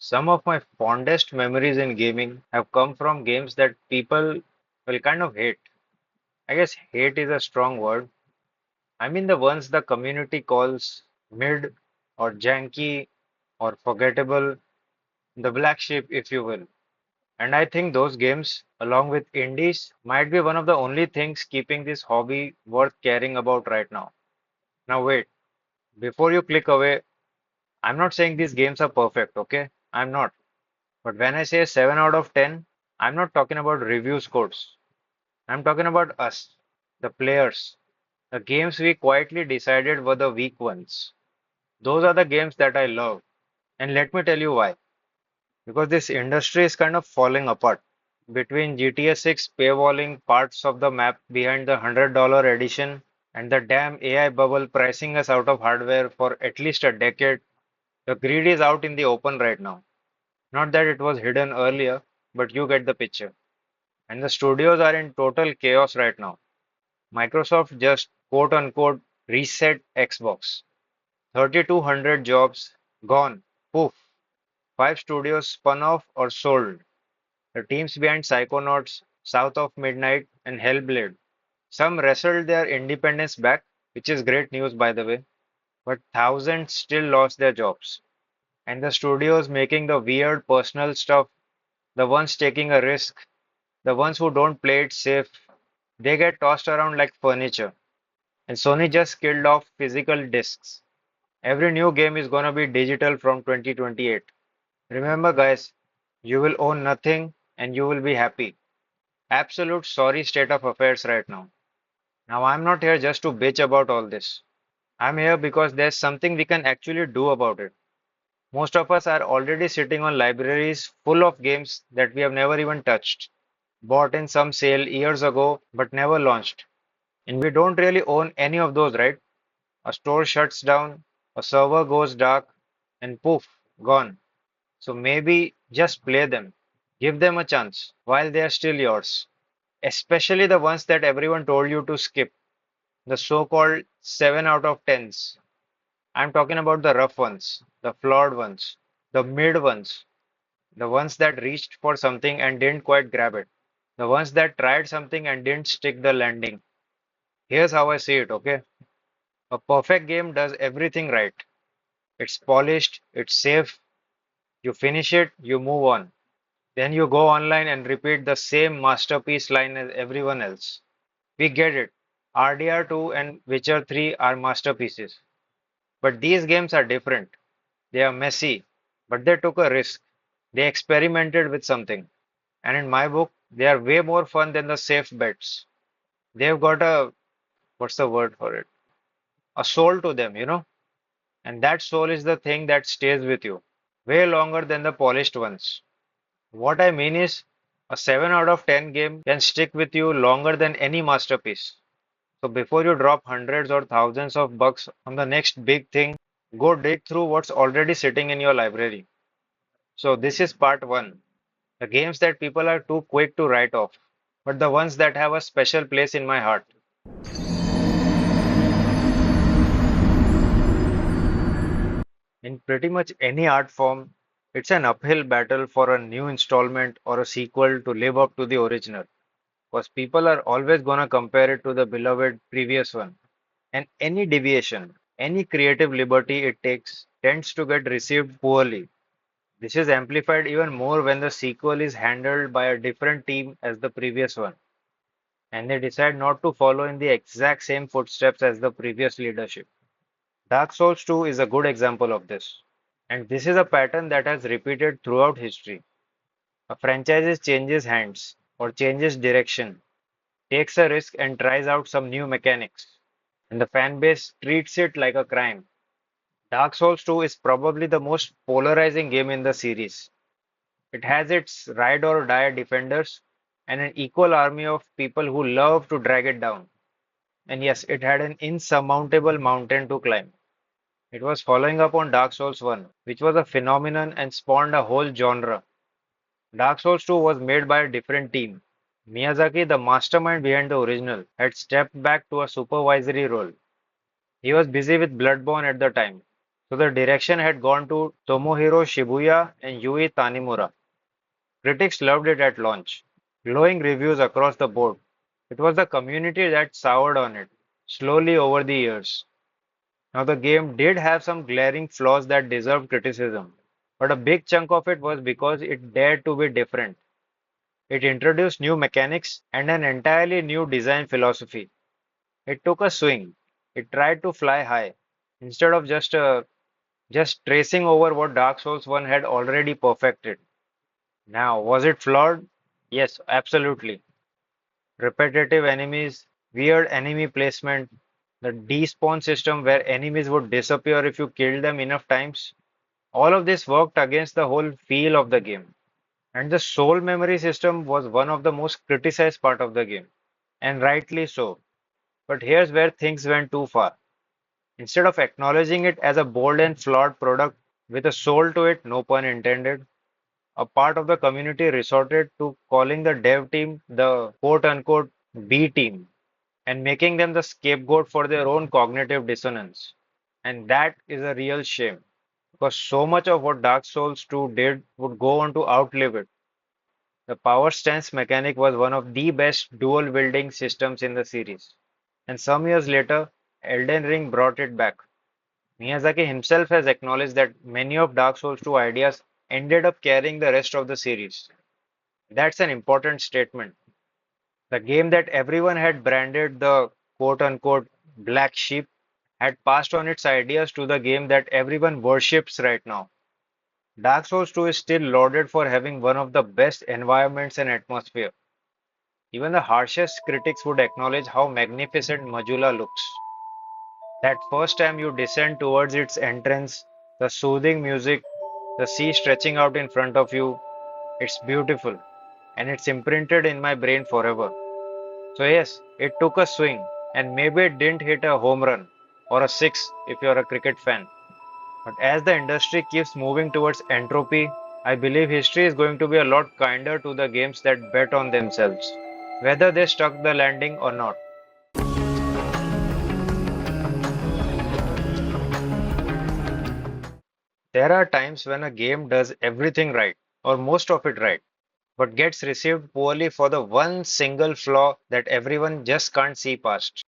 Some of my fondest memories in gaming have come from games that people will kind of hate. I guess hate is a strong word. I mean the ones the community calls mid or janky or forgettable, the black sheep, if you will. And I think those games, along with indies, might be one of the only things keeping this hobby worth caring about right now. Now, wait, before you click away, I'm not saying these games are perfect, okay? I'm not. But when I say 7 out of 10, I'm not talking about review scores. I'm talking about us, the players, the games we quietly decided were the weak ones. Those are the games that I love. And let me tell you why. Because this industry is kind of falling apart. Between GTA 6 paywalling parts of the map behind the $100 edition and the damn AI bubble pricing us out of hardware for at least a decade, the greed is out in the open right now. Not that it was hidden earlier, but you get the picture. And the studios are in total chaos right now. Microsoft just quote unquote reset Xbox. 3,200 jobs gone. Poof. Five studios spun off or sold. The teams behind Psychonauts, South of Midnight, and Hellblade. Some wrestled their independence back, which is great news by the way, but thousands still lost their jobs. And the studios making the weird personal stuff, the ones taking a risk, the ones who don't play it safe, they get tossed around like furniture. And Sony just killed off physical discs. Every new game is gonna be digital from 2028. Remember, guys, you will own nothing and you will be happy. Absolute sorry state of affairs right now. Now, I'm not here just to bitch about all this. I'm here because there's something we can actually do about it. Most of us are already sitting on libraries full of games that we have never even touched, bought in some sale years ago but never launched. And we don't really own any of those, right? A store shuts down, a server goes dark, and poof, gone. So maybe just play them. Give them a chance while they are still yours. Especially the ones that everyone told you to skip, the so-called 7 out of 10s. I'm talking about the rough ones, the flawed ones, the mid ones, the ones that reached for something and didn't quite grab it, the ones that tried something and didn't stick the landing. Here's how I see it, okay? A perfect game does everything right. It's polished, it's safe, you finish it, you move on. Then you go online and repeat the same masterpiece line as everyone else. We get it. RDR2 and Witcher 3 are masterpieces. But these games are different. They are messy, but they took a risk. They experimented with something. And in my book, they are way more fun than the safe bets. They've got a, what's the word for it? A soul to them, you know? And that soul is the thing that stays with you way longer than the polished ones. What I mean is, a 7 out of 10 game can stick with you longer than any masterpiece. So before you drop hundreds or thousands of bucks on the next big thing, go dig through what's already sitting in your library. So this is part one. The games that people are too quick to write off, but the ones that have a special place in my heart. In pretty much any art form, it's an uphill battle for a new installment or a sequel to live up to the original. Because people are always gonna compare it to the beloved previous one. And any deviation, any creative liberty it takes tends to get received poorly. This is amplified even more when the sequel is handled by a different team as the previous one, and they decide not to follow in the exact same footsteps as the previous leadership. Dark Souls 2 is a good example of this. And this is a pattern that has repeated throughout history. A franchise changes hands or changes direction, takes a risk and tries out some new mechanics, and the fan base treats it like a crime. Dark Souls 2 is probably the most polarizing game in the series. It has its ride or die defenders and an equal army of people who love to drag it down. And yes, it had an insurmountable mountain to climb. It was following up on Dark Souls 1, which was a phenomenon and spawned a whole genre. Dark Souls 2 was made by a different team. Miyazaki, the mastermind behind the original, had stepped back to a supervisory role. He was busy with Bloodborne at the time. So the direction had gone to Tomohiro Shibuya and Yui Tanimura. Critics loved it at launch, glowing reviews across the board. It was the community that soured on it, slowly over the years. Now the game did have some glaring flaws that deserved criticism, but a big chunk of it was because it dared to be different. It introduced new mechanics and an entirely new design philosophy. It took a swing. It tried to fly high instead of just tracing over what Dark Souls 1 had already perfected. Now, was it flawed? Yes, absolutely. Repetitive enemies, weird enemy placement, the despawn system where enemies would disappear if you killed them enough times. All of this worked against the whole feel of the game. And the soul memory system was one of the most criticized part of the game, and rightly so. But here's where things went too far. Instead of acknowledging it as a bold and flawed product with a soul to it, no pun intended, a part of the community resorted to calling the dev team the quote unquote B team and making them the scapegoat for their own cognitive dissonance. And that is a real shame because so much of what Dark Souls 2 did would go on to outlive it. The power stance mechanic was one of the best dual wielding systems in the series. And some years later, Elden Ring brought it back. Miyazaki himself has acknowledged that many of Dark Souls 2 ideas ended up carrying the rest of the series. That's an important statement. The game that everyone had branded the quote unquote black sheep had passed on its ideas to the game that everyone worships right now. Dark Souls 2 is still lauded for having one of the best environments and atmosphere. Even the harshest critics would acknowledge how magnificent Majula looks. That first time you descend towards its entrance, the soothing music, the sea stretching out in front of you, it's beautiful and it's imprinted in my brain forever. So, yes, it took a swing and maybe it didn't hit a home run or a six if you're a cricket fan. But as the industry keeps moving towards entropy, I believe history is going to be a lot kinder to the games that bet on themselves, whether they stuck the landing or not. There are times when a game does everything right, or most of it right, but gets received poorly for the one single flaw that everyone just can't see past.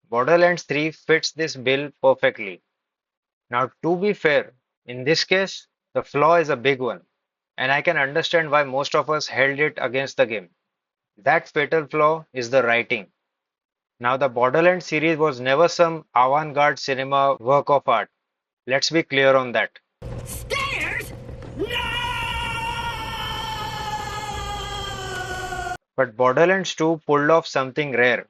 Borderlands 3 fits this bill perfectly. Now, to be fair, in this case, the flaw is a big one, and I can understand why most of us held it against the game. That fatal flaw is the writing. Now, the Borderlands series was never some avant garde cinema work of art. Let's be clear on that. Stairs? No! But Borderlands 2 pulled off something rare.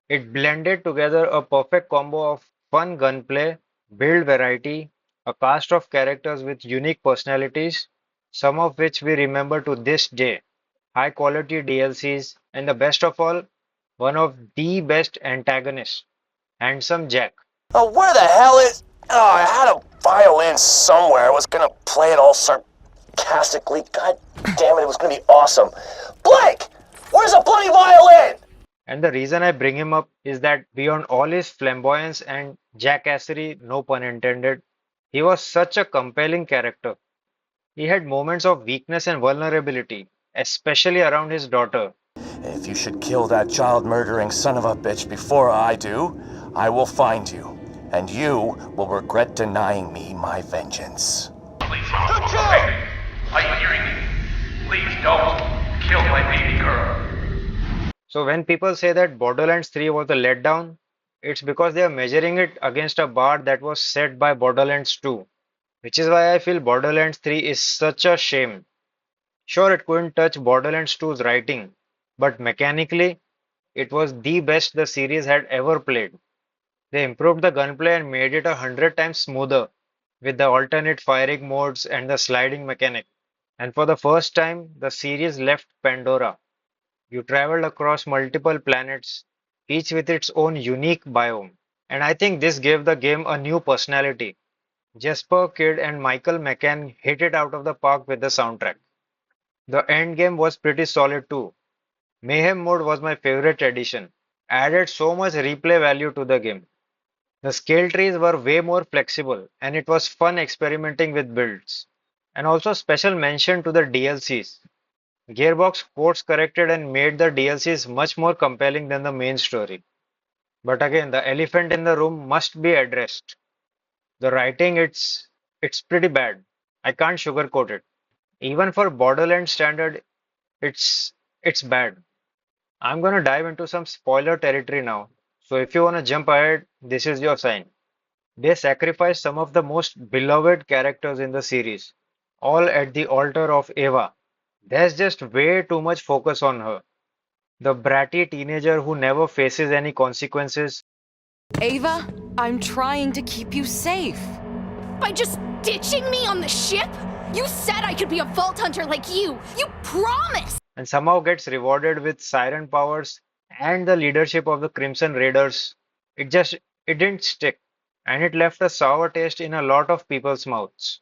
It blended together a perfect combo of fun gunplay, build variety, a cast of characters with unique personalities, some of which we remember to this day, high quality DLCs, and the best of all, one of the best antagonists, Handsome Jack. Oh, where the hell is... Oh, I had a violin somewhere. I was gonna play it all sarcastically. God damn it, it was gonna be awesome. Blake! Where's a bloody violin? And the reason I bring him up is that beyond all his flamboyance and jackassery, no pun intended, he was such a compelling character. He had moments of weakness and vulnerability, especially around his daughter. If you should kill that child-murdering son of a bitch before I do, I will find you. And you will regret denying me my vengeance. Please don't. Hey, are you hearing me? Please don't kill my baby girl. So when people say that Borderlands 3 was a letdown, it's because they are measuring it against a bar that was set by Borderlands 2, which is why I feel Borderlands 3 is such a shame. Sure, it couldn't touch Borderlands 2's writing, but mechanically, it was the best the series had ever played. They improved the gunplay and made it 100 times smoother with the alternate firing modes and the sliding mechanic. And for the first time, the series left Pandora. You traveled across multiple planets, each with its own unique biome. And I think this gave the game a new personality. Jesper Kidd and Michael McCann hit it out of the park with the soundtrack. The end game was pretty solid too. Mayhem mode was my favorite addition. Added so much replay value to the game. The skill trees were way more flexible, and it was fun experimenting with builds. And also special mention to the DLCs. Gearbox course corrected and made the DLCs much more compelling than the main story. But again, the elephant in the room must be addressed. The writing, it's pretty bad. I can't sugarcoat it. Even for Borderlands standard, it's it's bad. I'm gonna dive into some spoiler territory now. So if you wanna jump ahead, this is your sign. They sacrifice some of the most beloved characters in the series, all at the altar of Eva. There's just way too much focus on her. The bratty teenager who never faces any consequences. Ava, I'm trying to keep you safe. By just ditching me on the ship? You said I could be a vault hunter like you! You promised! And somehow gets rewarded with siren powers and the leadership of the Crimson Raiders. It didn't stick, and it left a sour taste in a lot of people's mouths.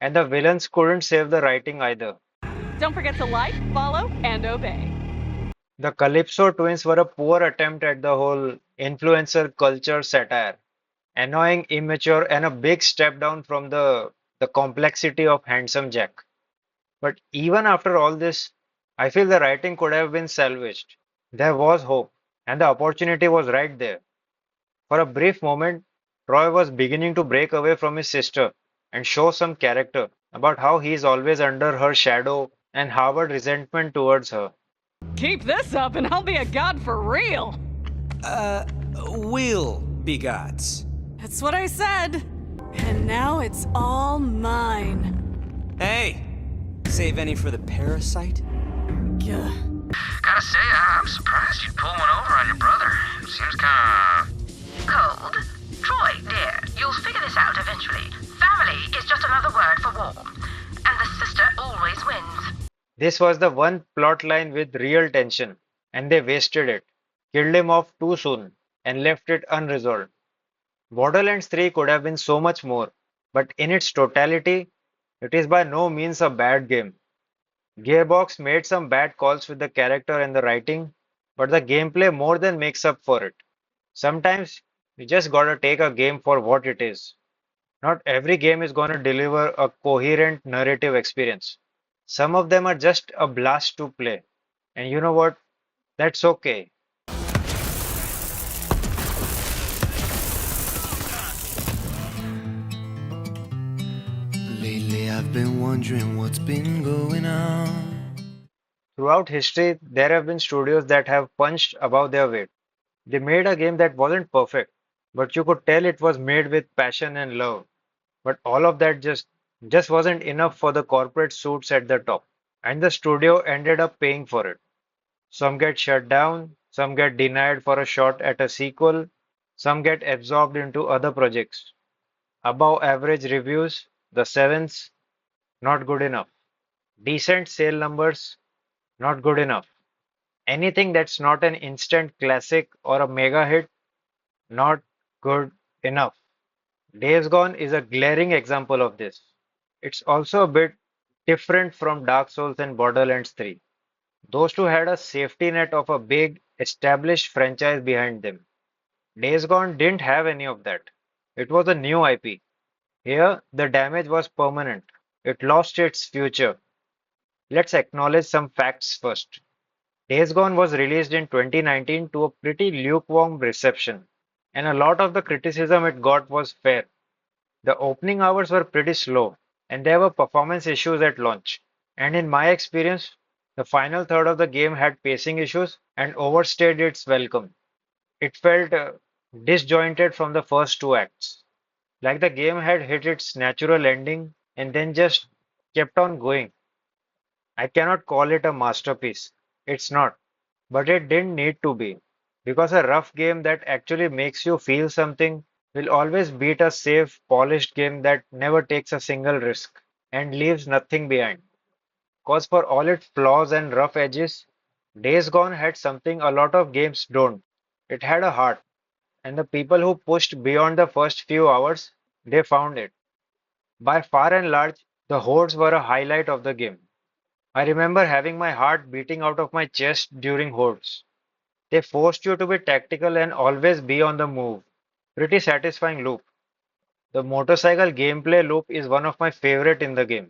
And the villains couldn't save the writing either. Don't forget to like, follow, and obey. The Calypso twins were a poor attempt at the whole influencer culture satire. Annoying, immature, and a big step down from the complexity of Handsome Jack. But even after all this, I feel the writing could have been salvaged. There was hope, and the opportunity was right there. For a brief moment, Troy was beginning to break away from his sister and show some character about how he is always under her shadow and harbored resentment towards her. Keep this up and I'll be a god for real. Will be gods. That's what I said. And now it's all mine. Hey, save any for the parasite? Gah. Gotta say, I'm surprised you'd pull one over on your brother. Seems kinda Cold? Troy, dear, you'll figure this out eventually. Family is just another word for war. And the sister always wins. This was the one plot line with real tension, and they wasted it, killed him off too soon, and left it unresolved. Borderlands 3 could have been so much more, but in its totality, it is by no means a bad game. Gearbox made some bad calls with the character and the writing, but the gameplay more than makes up for it. Sometimes you just gotta take a game for what it is. Not every game is gonna deliver a coherent narrative experience. Some of them are just a blast to play. And you know what? That's okay. Lately, I've been wondering what's been going on. Throughout history, there have been studios that have punched above their weight. They made a game that wasn't perfect, but you could tell it was made with passion and love. But all of that just wasn't enough for the corporate suits at the top. And the studio ended up paying for it. Some get shut down, some get denied for a shot at a sequel, some get absorbed into other projects. Above average reviews, the sevens, not good enough. Decent sale numbers, not good enough. Anything that's not an instant classic or a mega hit, not good enough. Days Gone is a glaring example of this. It's also a bit different from Dark Souls and Borderlands 3. Those two had a safety net of a big, established franchise behind them. Days Gone didn't have any of that. It was a new IP. Here, the damage was permanent. It lost its future. Let's acknowledge some facts first. Days Gone was released in 2019 to a pretty lukewarm reception, and a lot of the criticism it got was fair. The opening hours were pretty slow, and there were performance issues at launch. And in my experience, the final third of the game had pacing issues and overstayed its welcome. It felt disjointed from the first two acts, like the game had hit its natural ending and then just kept on going. I cannot call it a masterpiece. It's not, but it didn't need to be. Because a rough game that actually makes you feel something will always beat a safe, polished game that never takes a single risk and leaves nothing behind. Because for all its flaws and rough edges, Days Gone had something a lot of games don't. It had a heart, and the people who pushed beyond the first few hours, they found it. By far and large, the hordes were a highlight of the game. I remember having my heart beating out of my chest during hordes. They forced you to be tactical and always be on the move, Pretty satisfying loop. The motorcycle gameplay loop is one of my favorite in the game.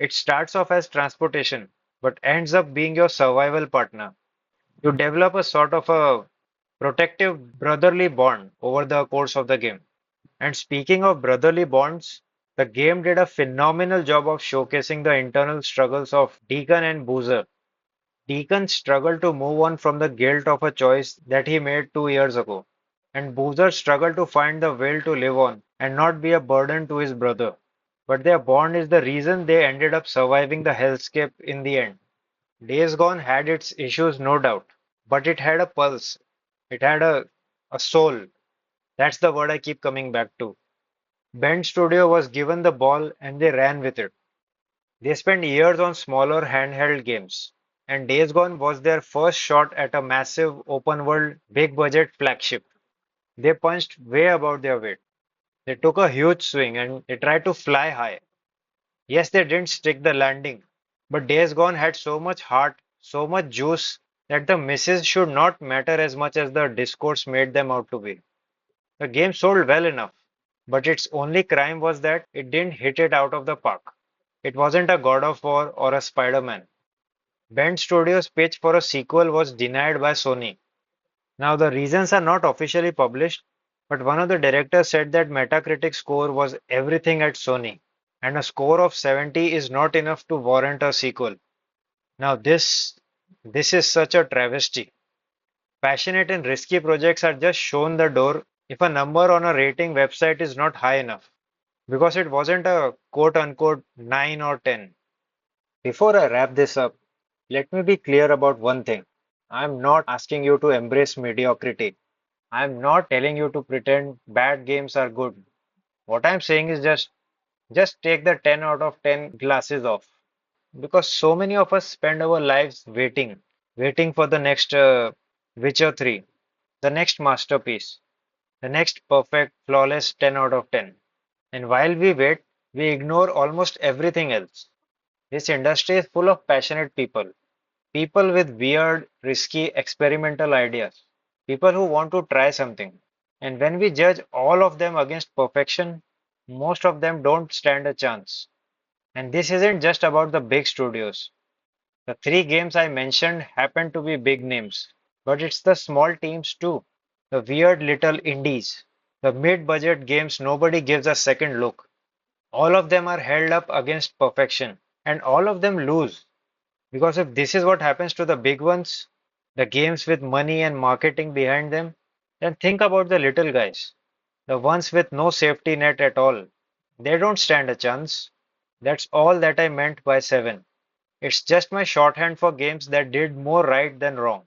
It starts off as transportation, but ends up being your survival partner. You develop a sort of a protective brotherly bond over the course of the game. And speaking of brotherly bonds, the game did a phenomenal job of showcasing the internal struggles of Deacon and Boozer. Deacon struggled to move on from the guilt of a choice that he made 2 years ago, and Boozer struggled to find the will to live on and not be a burden to his brother. But their bond is the reason they ended up surviving the hellscape in the end. Days Gone had its issues, no doubt, but it had a pulse. It had a soul. That's the word I keep coming back to. Bend Studio was given the ball and they ran with it. They spent years on smaller handheld games, and Days Gone was their first shot at a massive open world, big budget flagship. They punched way above their weight. They took a huge swing and they tried to fly high. Yes, they didn't stick the landing, but Days Gone had so much heart, so much juice that the misses should not matter as much as the discourse made them out to be. The game sold well enough, but its only crime was that it didn't hit it out of the park. It wasn't a God of War or a Spider-Man. Bend Studios' pitch for a sequel was denied by Sony. Now, the reasons are not officially published, but one of the directors said that Metacritic score was everything at Sony, and a score of 70 is not enough to warrant a sequel. Now, this is such a travesty. Passionate and risky projects are just shown the door if a number on a rating website is not high enough, because it wasn't a quote unquote 9 or 10. Before I wrap this up, let me be clear about one thing. I'm not asking you to embrace mediocrity. I'm not telling you to pretend bad games are good. What I'm saying is just take the 10 out of 10 glasses off. Because so many of us spend our lives waiting for the next Witcher 3, the next masterpiece, the next perfect, flawless 10 out of 10. And while we wait, we ignore almost everything else. This industry is full of passionate people, people with weird, risky, experimental ideas, people who want to try something. And when we judge all of them against perfection, most of them don't stand a chance. And this isn't just about the big studios. The three games I mentioned happen to be big names, but it's the small teams too. The weird little indies, the mid-budget games nobody gives a second look. All of them are held up against perfection, and all of them lose. Because if this is what happens to the big ones, the games with money and marketing behind them, then think about the little guys, the ones with no safety net at all. They don't stand a chance. That's all that I meant by 7. It's just my shorthand for games that did more right than wrong.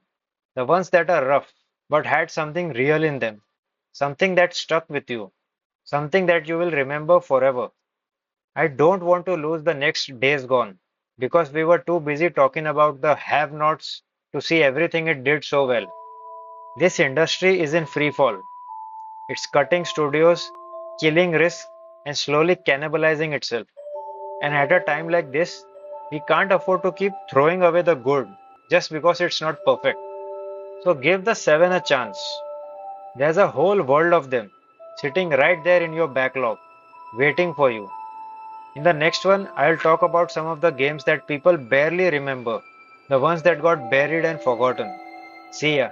The ones that are rough, but had something real in them. Something that stuck with you. Something that you will remember forever. I don't want to lose the next Days Gone because we were too busy talking about the have-nots to see everything it did so well. This industry is in free fall. It's cutting studios, killing risks, and slowly cannibalizing itself. And at a time like this, we can't afford to keep throwing away the good just because it's not perfect. So give the 7 a chance. There's a whole world of them sitting right there in your backlog, waiting for you. In the next one, I'll talk about some of the games that people barely remember, the ones that got buried and forgotten. See ya.